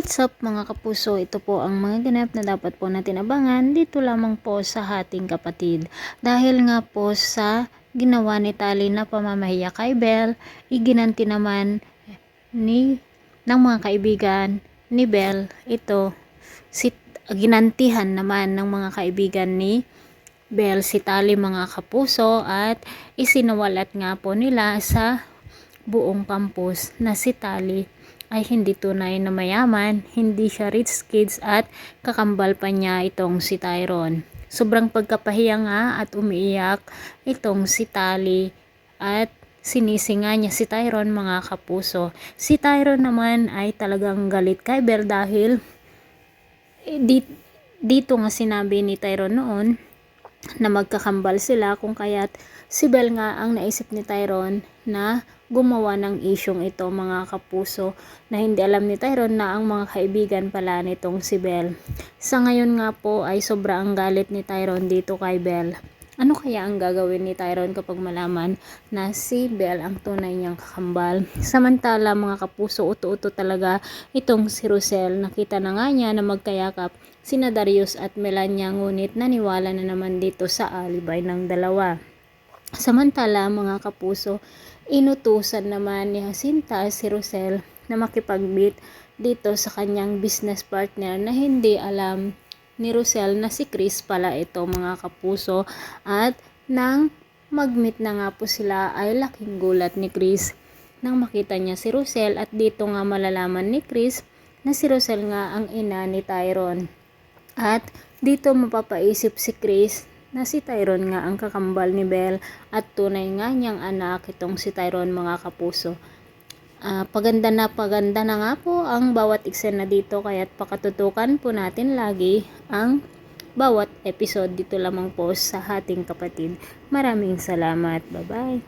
What's up mga kapuso? Ito po ang mga ganap na dapat po natin abangan dito lamang po sa ating kapatid. Dahil nga po sa ginawa ni Tali na pamamahiya kay Belle, iginanti naman ng mga kaibigan ni Belle ito. Ginantihan naman ng mga kaibigan ni Belle si Tali mga kapuso at isinawalat nga po nila sa buong campus na si Tali ay hindi tunay na mayaman, hindi siya rich kids at kakambal pa niya itong si Tyron. Sobrang pagkapahiya nga at umiiyak itong si Tali at sinisinga niya si Tyron mga kapuso. Si Tyron naman ay talagang galit kay Belle dahil dito nga sinabi ni Tyron noon na magkakambal sila kung kaya't si Belle nga ang naisip ni Tyron na gumawa ng isyong ito mga kapuso na hindi alam ni Tyron na ang mga kaibigan pala nitong si Belle. Sa ngayon nga po ay sobra ang galit ni Tyron dito kay Belle. Ano kaya ang gagawin ni Tyron kapag malaman na si Belle ang tunay niyang kakambal? Samantala mga kapuso, uto-uto talaga itong si Rosel. Nakita na nga niya na magkayakap sina Darius at Melania, ngunit naniwala na naman dito sa alibay ng dalawa. Samantala mga kapuso, inutusan naman ni Jacinta si Rosel na makipag-meet dito sa kanyang business partner na hindi alam ni Rosel na si Chris pala ito mga kapuso, at nang mag-meet na nga po sila ay laking gulat ni Chris nang makita niya si Rosel, at dito nga malalaman ni Chris na si Rosel nga ang ina ni Tyron, at dito mapapaisip si Chris na si Tyron nga ang kakambal ni Belle at tunay nga niyang anak itong si Tyron mga kapuso. Paganda na nga po ang bawat eksena dito, kaya't pakatutukan po natin lagi ang bawat episode dito lamang po sa ating kapatid. Maraming salamat. Bye bye.